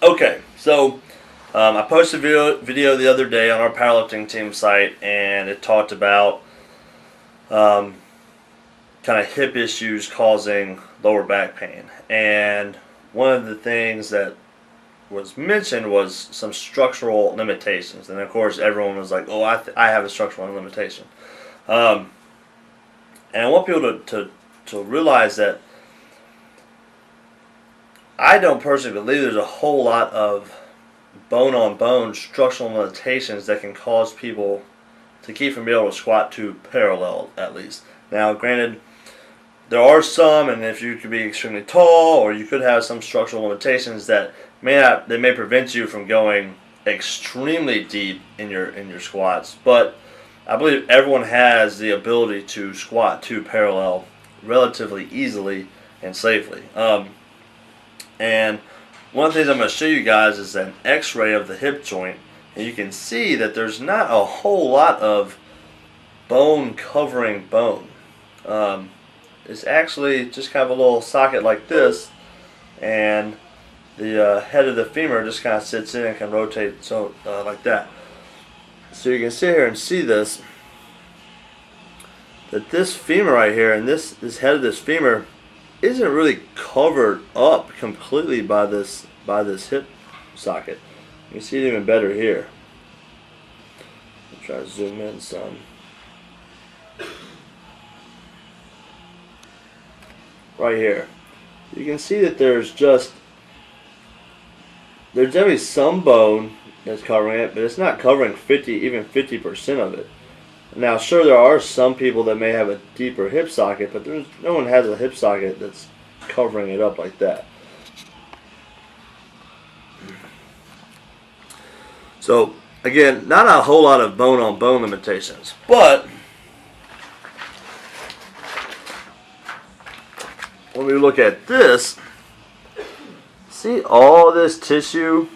Okay, so I posted a video the other day on our powerlifting team site, and it talked about kind of hip issues causing lower back pain. And one of the things that was mentioned was some structural limitations. And of course, everyone was like, "Oh, I have a structural limitation." And I want people to realize that I don't personally believe there's a whole lot of bone-on-bone structural limitations that can cause people to keep from being able to squat to parallel, at least. Now, granted, there are some, and if you could be extremely tall, or you could have some structural limitations that may prevent you from going extremely deep in your squats. But I believe everyone has the ability to squat to parallel relatively easily and safely. And one of the things I'm going to show you guys is an x-ray of the hip joint, and you can see that there's not a whole lot of bone covering bone. It's actually just kind of a little socket like this, and the head of the femur just kind of sits in and can rotate like that. So you can sit here and see this, that this femur right here and this head of this femur isn't really covered up completely by this hip socket. You can see it even better here. I'll try to zoom in some. Right here, you can see that there's definitely some bone that's covering it, but it's not covering even 50% of it. Now, sure, there are some people that may have a deeper hip socket, but no one has a hip socket that's covering it up like that. So, again, not a whole lot of bone-on-bone limitations, but when we look at this, see all this tissue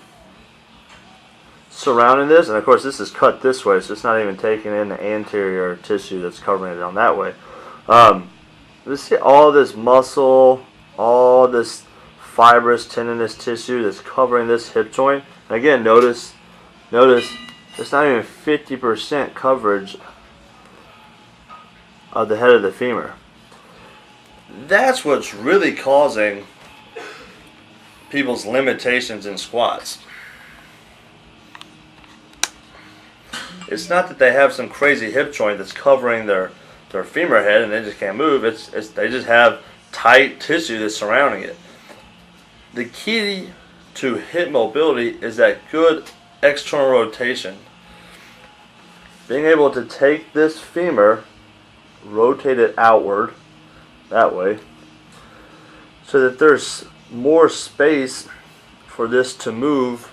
surrounding this, and of course this is cut this way, so it's not even taking in the anterior tissue that's covering it on that way. Let's see all this muscle, all this fibrous tendinous tissue that's covering this hip joint. And again, notice it's not even 50% coverage of the head of the femur. That's what's really causing people's limitations in squats. It's not that they have some crazy hip joint that's covering their femur head and they just can't move. They just have tight tissue that's surrounding it. The key to hip mobility is that good external rotation. Being able to take this femur, rotate it outward that way, so that there's more space for this to move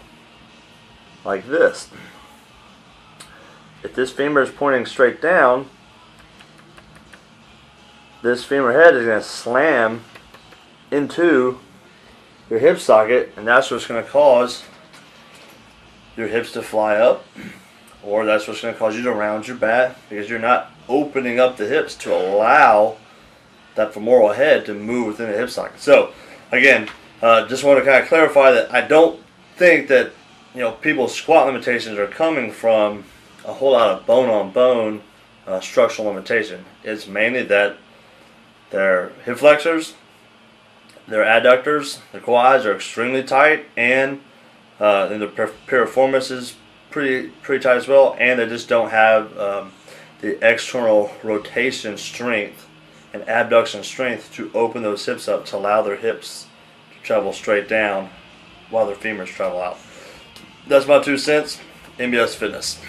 like this. If this femur is pointing straight down, this femur head is going to slam into your hip socket, and that's what's going to cause your hips to fly up, or that's what's going to cause you to round your back, because you're not opening up the hips to allow that femoral head to move within the hip socket. So, again, just want to kind of clarify that I don't think that people's squat limitations are coming from a whole lot of bone-on-bone structural limitation. It's mainly that their hip flexors, their adductors, their quads are extremely tight, and the piriformis is pretty tight as well, and they just don't have the external rotation strength and abduction strength to open those hips up to allow their hips to travel straight down while their femurs travel out. That's my 2 cents. MBS Fitness.